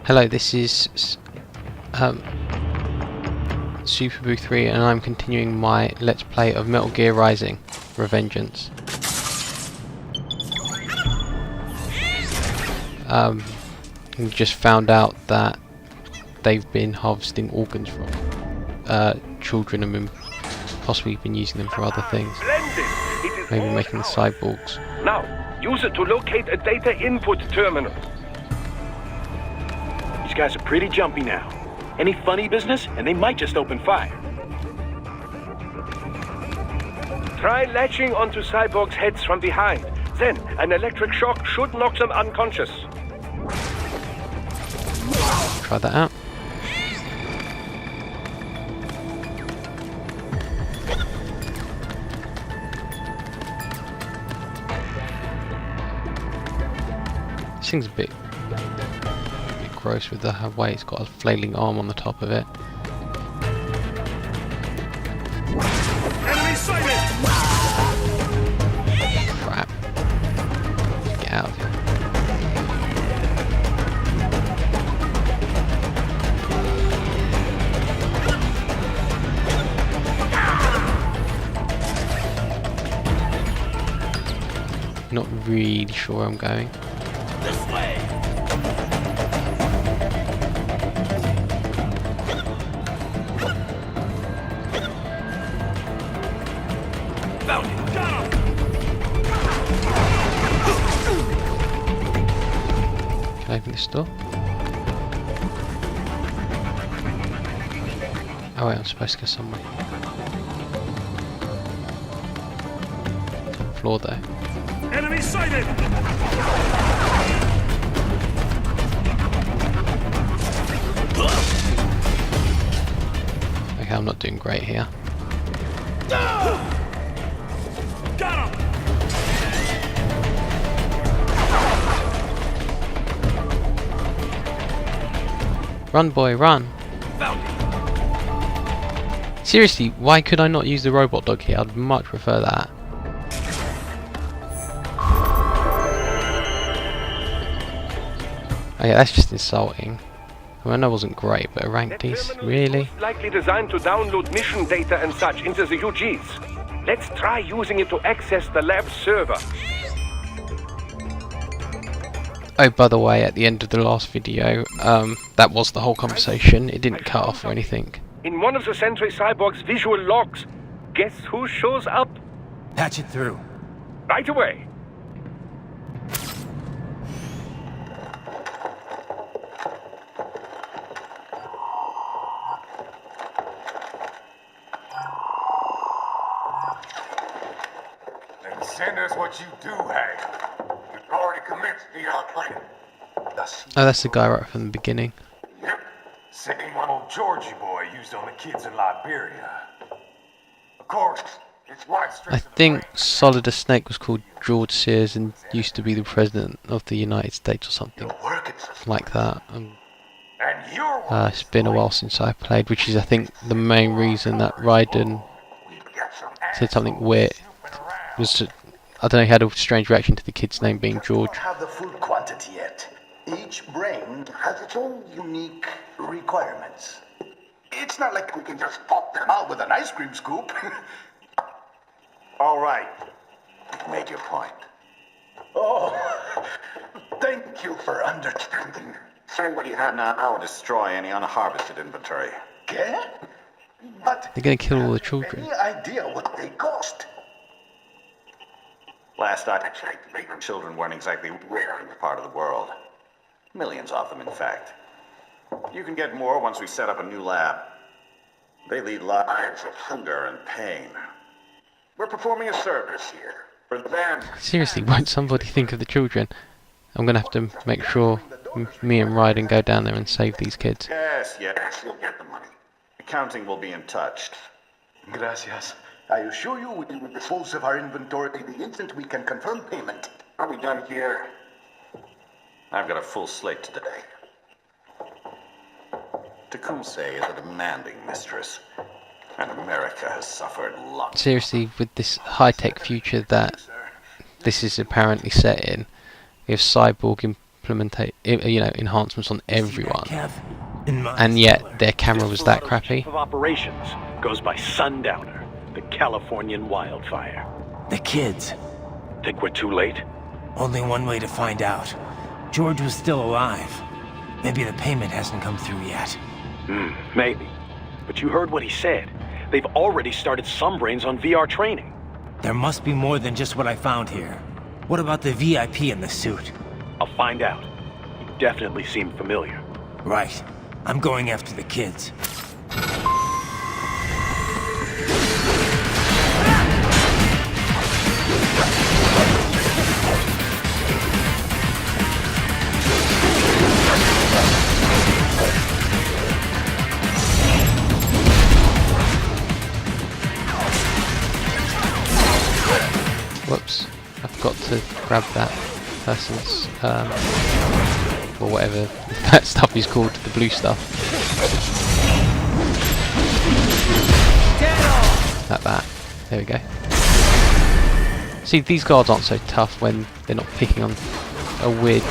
Hello, this is Superboo 3 and I'm continuing my Let's Play of Metal Gear Rising, Revengeance. We just found out that they've been harvesting organs from children and possibly been using them for other things. Maybe making the cyborgs. Now, use it to locate a data input terminal. These guys are pretty jumpy now. Any funny business, and they might just open fire. Try latching onto cyborgs' heads from behind. Then, an electric shock should knock them unconscious. Try that out. This thing's a bit gross with the way it's got a flailing arm on the top of it. Enemy sighted! Crap. Get out of here. Not really sure where I'm going. This way! Can I open this door? Oh wait, I'm supposed to go somewhere. Floor though. Enemy sighted! Okay, I'm not doing great here. Got him! Run boy, run! Seriously, why could I not use the robot dog here? I'd much prefer that. Oh yeah, that's just insulting. I mean, that wasn't great, but a rank decent, really? Likely designed to download mission data and such into the UGs. Let's try using it to access the lab server. Oh, by the way, at the end of the last video, that was the whole conversation. It didn't cut off or anything. In one of the Sentry Cyborg's visual logs, guess who shows up? Patch it through. Right away. Then send us what you do have. You've already commenced the outplaying. Oh, that's the guy right from the beginning. Yep. Same one old Georgie boy used on the kids in Liberia. Of course, it's widespread. I think Solid Snake was called George Sears and used to be the president of the United States or something like that. It's been a while since I played, which is I think the main reason that Raiden said something weird. Was I don't know, he had a strange reaction to the kid's name being George. Don't have the full quantity yet. Each brain has its own unique requirements. It's not like we can just pop them out with an ice cream scoop. All right. Make your point. Oh, thank you for understanding. Say what you have now. I'll destroy any unharvested inventory. Okay? But They're going to kill all the children. any idea what they cost? Last I checked, children weren't exactly rare in this part of the world. Millions of them, in fact. You can get more once we set up a new lab. They lead lives of hunger and pain. We're performing a service here. For them. Seriously, won't somebody think of the children? I'm going to have to make sure me and Raiden go down there and save these kids. Yes, you'll get the money. Accounting will be in touch. Gracias. I assure you we will dispose of our inventory the instant we can confirm payment. Are we done here? I've got a full slate today. Tecumseh is a demanding mistress, and America has suffered lots. Seriously, with this high-tech future that this is apparently set in, we have cyborg enhancements on everyone, Kev, in my and yet their camera was that crappy. Chief of operations goes by Sundowner, the Californian wildfire. The kids. Think we're too late? Only one way to find out. George was still alive. Maybe the payment hasn't come through yet. Maybe. But you heard what he said. They've already started some brains on VR training. There must be more than just what I found here. What about the VIP in the suit? I'll find out. You definitely seem familiar. Right. I'm going after the kids. Whoops, I forgot to grab that person's, or whatever that stuff is called, the blue stuff. That. There we go. See, these guards aren't so tough when they're not picking on a weird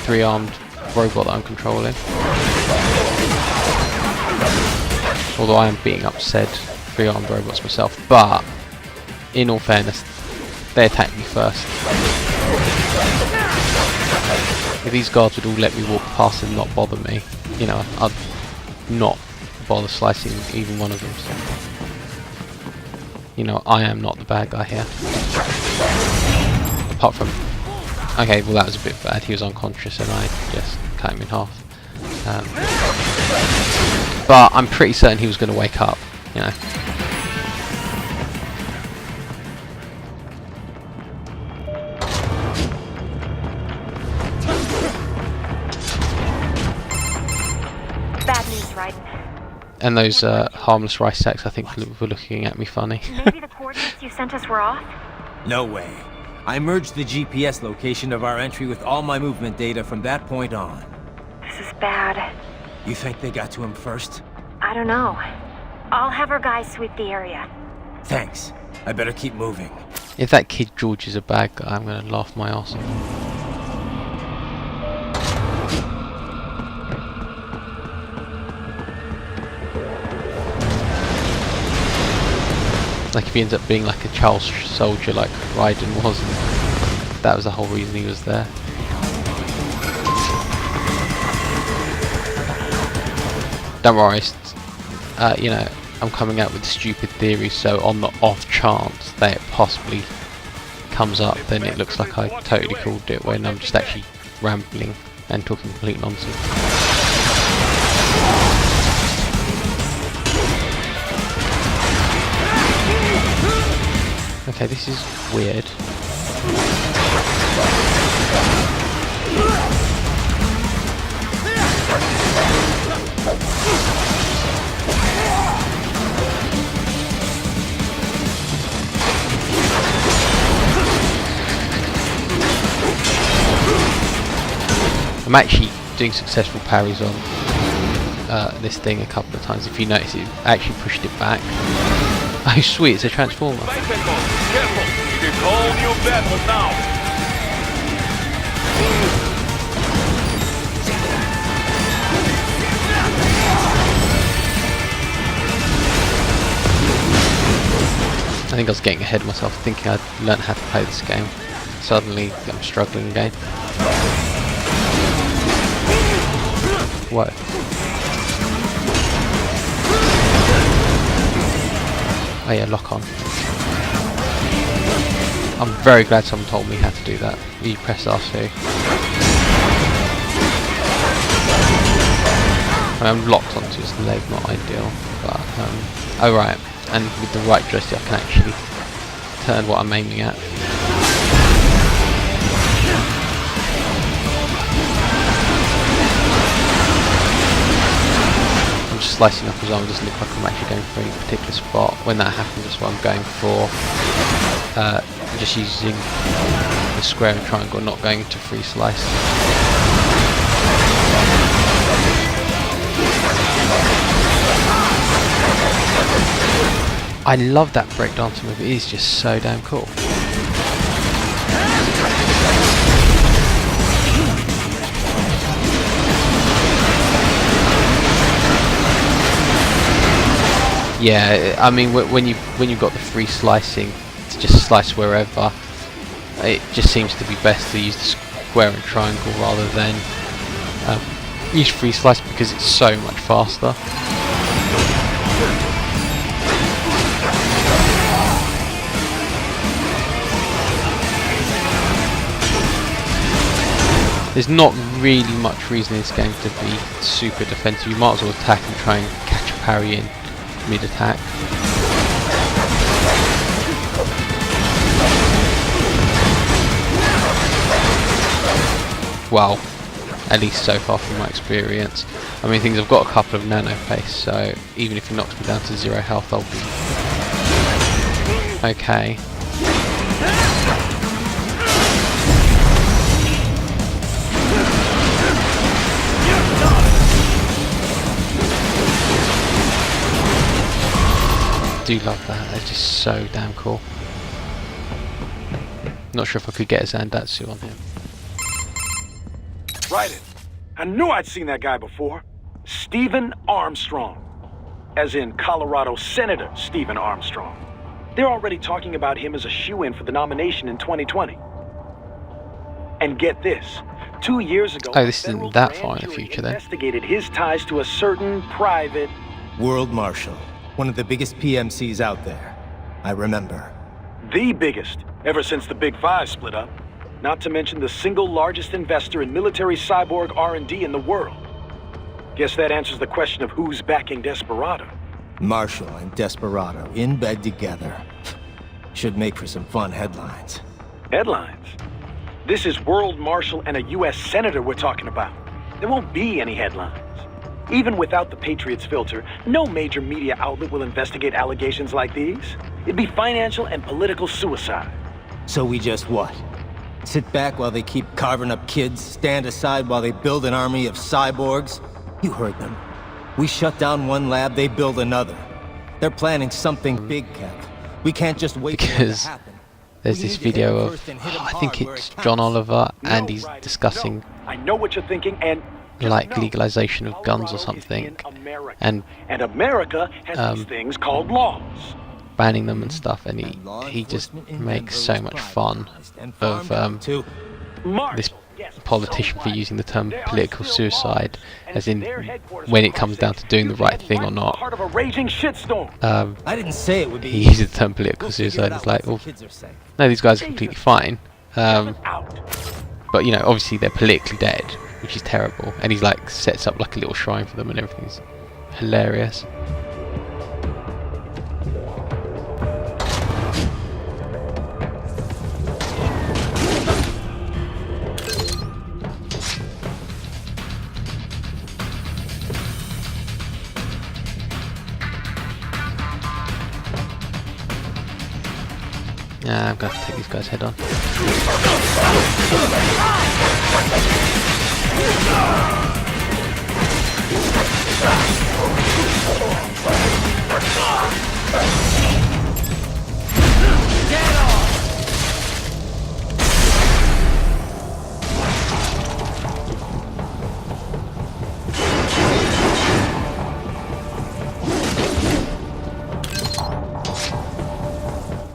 three-armed robot that I'm controlling. Although I am beating up said three-armed robots myself, but in all fairness, they attacked me first. If these guards would all let me walk past and not bother me, you know, I'd not bother slicing even one of them. So, you know, I am not the bad guy here. Apart from, okay, well that was a bit bad. He was unconscious and I just cut him in half. But I'm pretty certain he was going to wake up, you know. Bad news, right? And those harmless rice sacks, I think, were looking at me funny. Maybe the coordinates you sent us were off? No way. I merged the GPS location of our entry with all my movement data from that point on. This is bad. You think they got to him first? I don't know. I'll have our guys sweep the area. Thanks. I better keep moving. If that kid George is a bad guy, I'm going to laugh my arse off. Like if he ends up being like a child soldier like Raiden was, and that was the whole reason he was there. Don't worry, you know, I'm coming out with stupid theories, so on the off chance that it possibly comes up, then it looks like I totally called it when I'm just actually rambling and talking complete nonsense. Okay, this is weird. I'm actually doing successful parries on this thing a couple of times. If you notice, it actually pushed it back. Oh sweet, it's a transformer. Careful! It is whole new battle now! I think I was getting ahead of myself, thinking I'd learned how to play this game. Suddenly, I'm struggling again. Whoa. Oh yeah, lock on. I'm very glad someone told me how to do that. You press R2. I'm locked onto his leg, not ideal. But, oh right, and with the right joystick I can actually turn what I'm aiming at. Just slicing up his arm doesn't look like I'm actually going for any particular spot. When that happens, that's what I'm going for. Just using the square and triangle, not going to free slice. I love that breakdance move, it is just so damn cool. Yeah, I mean when you've got the free slicing to just slice wherever, it just seems to be best to use the square and triangle rather than use free slice because it's so much faster. There's not really much reason in this game to be super defensive. You might as well attack and try and catch a parry in mid-attack. Well, at least so far from my experience. I mean, I've got a couple of nano pace, so even if he knocks me down to 0 health, I'll be okay. I do love that, that's just so damn cool. Not sure if I could get a Zandatsu on him. Right it. I knew I'd seen that guy before. Stephen Armstrong. As in Colorado Senator Stephen Armstrong. They're already talking about him as a shoo-in for the nomination in 2020. And get this. 2 years ago, oh, this isn't that far in the future then. Investigated his ties to a certain private World Marshal. One of the biggest PMCs out there. I remember. The biggest, ever since the Big Five split up. Not to mention the single largest investor in military cyborg R&D in the world. Guess that answers the question of who's backing Desperado. Marshall and Desperado in bed together. Should make for some fun headlines. Headlines? This is World Marshal and a U.S. Senator we're talking about. There won't be any headlines. Even without the Patriots filter, no major media outlet will investigate allegations like these. It'd be financial and political suicide. So we just what? Sit back while they keep carving up kids, stand aside while they build an army of cyborgs? You heard them. We shut down one lab, they build another. They're planning something big, Kev. We can't just wait for it to happen. There's this video of, I think it's John Oliver, and he's discussing I know what you're thinking, and like legalization of guns or something, and America has these things called laws. banning them and stuff, and he just makes so much fun of this politician for using the term political suicide, as in when it comes down to doing the right thing or not. I didn't say it would be. He uses the term political suicide. It's like, well, no, these guys are completely fine, but you know, obviously they're politically dead, which is terrible. And he's like sets up like a little shrine for them, and everything's hilarious. I'm going to have to take these guys head on.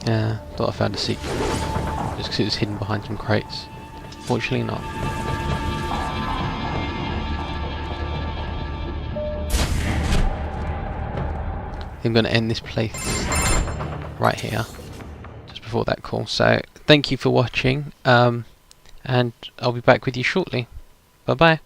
Yeah, thought I found a secret, just because it was hidden behind some crates. Fortunately not. I'm going to end this playthrough right here, just before that call. So, thank you for watching, and I'll be back with you shortly. Bye bye.